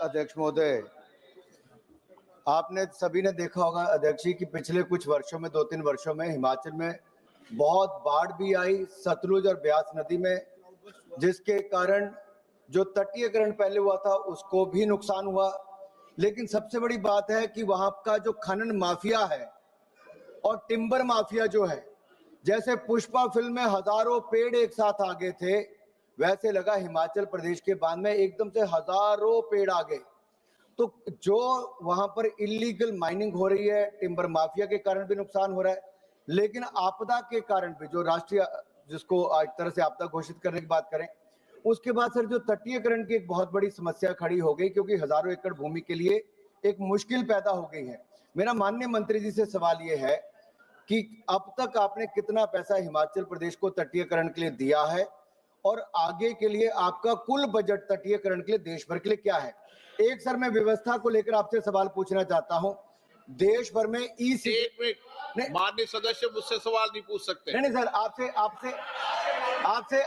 अध्यक्ष महोदय, आपने सभी ने देखा होगा अध्यक्ष जी कि पिछले कुछ वर्षों में 2-3 वर्षों में हिमाचल में बहुत बाढ़ भी आई सतलुज और ब्यास नदी में, जिसके कारण जो तटीयकरण पहले हुआ था उसको भी नुकसान हुआ। लेकिन सबसे बड़ी बात है कि वहां का जो खनन माफिया है और टिम्बर माफिया जो है, जैसे पुष्पा फिल्म में हजारों पेड़ एक साथ आ गए थे, वैसे लगा हिमाचल प्रदेश के बांध में एकदम से हजारों पेड़ आ गए। तो जो वहां पर इलीगल माइनिंग हो रही है, टिम्बर माफिया के कारण भी नुकसान हो रहा है, लेकिन आपदा के कारण भी, जो राष्ट्रीय जिसको एक तरह से आपदा घोषित करने की बात करें, उसके बाद सर जो तटीयकरण की एक बहुत बड़ी समस्या खड़ी हो गई, क्योंकि हजारों एकड़ भूमि के लिए एक मुश्किल पैदा हो गई है। मेरा माननीय मंत्री जी से सवाल ये है कि अब तक आपने कितना पैसा हिमाचल प्रदेश को तटीयकरण के लिए दिया है और आगे के लिए आपका कुल बजट तटीयकरण के लिए देश भर के लिए क्या है? एक सर मैं व्यवस्था को लेकर आपसे सवाल पूछना चाहता हूं। देश भर में माननीय सदस्य मुझसे सवाल नहीं पूछ सकते। नहीं सर, आपसे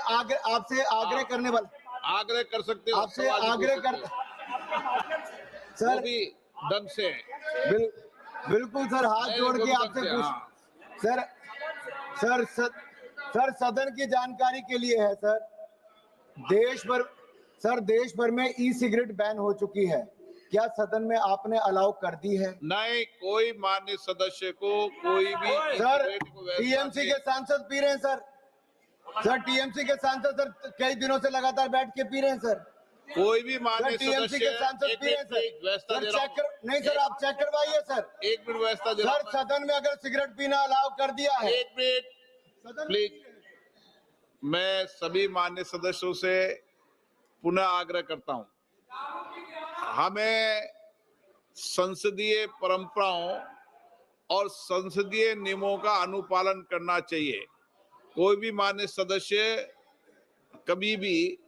आग्रह करने वाला, आग्रह कर सकते हो, आपसे आग्रह कर सर, वो भी ढंग से बिल्कुल सर, हाथ जोड़ के आपसे पूछ सर सदन की जानकारी के लिए है सर, देश भर में ई सिगरेट बैन हो चुकी है, क्या सदन में आपने अलाउ कर दी है? नहीं, कोई माननीय सदस्य को कोई भी सर टीएमसी के सांसद पी रहे हैं सर टीएमसी के सांसद सर कई दिनों से लगातार बैठ के पी रहे हैं सर, कोई भी माननीय टीएमसी के सांसद पी रहे हैं सर। नहीं सर, आप चेक करवाइए सर। एक मिनट व्यवस्था दे सर, सदन में अगर सिगरेट पीना अलाउ कर दिया है। एक मिनट प्लीज। मैं सभी माननीय सदस्यों से पुनः आग्रह करता हूं, हमें संसदीय परंपराओं और संसदीय नियमों का अनुपालन करना चाहिए। कोई भी माननीय सदस्य कभी भी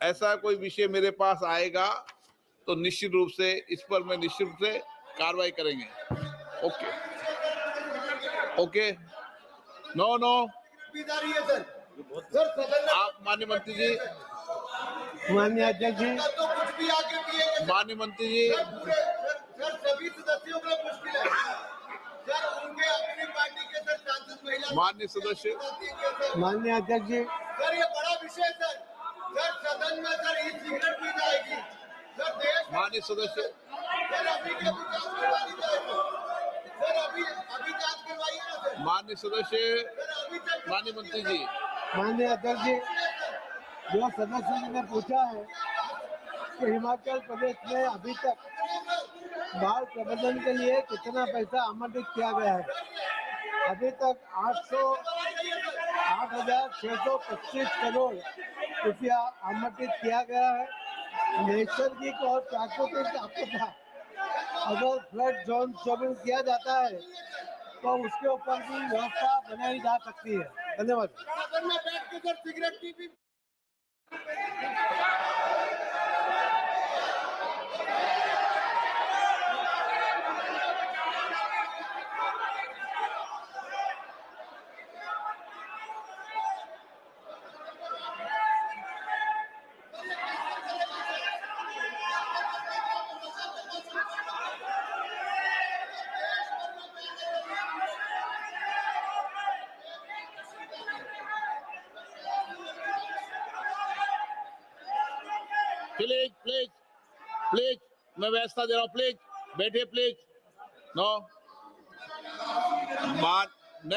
ऐसा कोई विषय मेरे पास आएगा तो निश्चित रूप से इस पर मैं निश्चित रूप से कार्रवाई करेंगे। ओके नो आप माननीय मंत्री जी, माननीय अध्यक्ष जी, माननीय मंत्री जी, सर सभी सदस्यों को मुश्किल है सर, उनके अपनी पार्टी के सर सांसद महिला माननीय सदस्य, माननीय अध्यक्ष जी, सर ये बड़ा विषय सर सदन में सर ई सिगरेट पी जाएगी सर, देश माननीय सदस्य, सर अभी के जांच करवाई जाएगी सर, अभी जांच करवाइए ना सर। माननीय सदस्य, माननीय मंत्री जी, माननीय अध्यक्ष जी, जो सदस्य जी ने पूछा है कि हिमाचल प्रदेश में अभी तक बाढ़ प्रबंधन के लिए कितना पैसा आवंटित किया गया है। अभी तक 8,625 करोड़ रुपया आवंटित किया गया है। नैसर्गिक और प्राकृतिक आपदा अगर फ्लड जोन शेड्यूल किया जाता है तो उसके ऊपर भी व्यवस्था बनाई जा सकती है। धन्यवाद। प्लीज मैं व्यवस्था दे रहा हूँ, प्लीज बैठिए, प्लीज। नो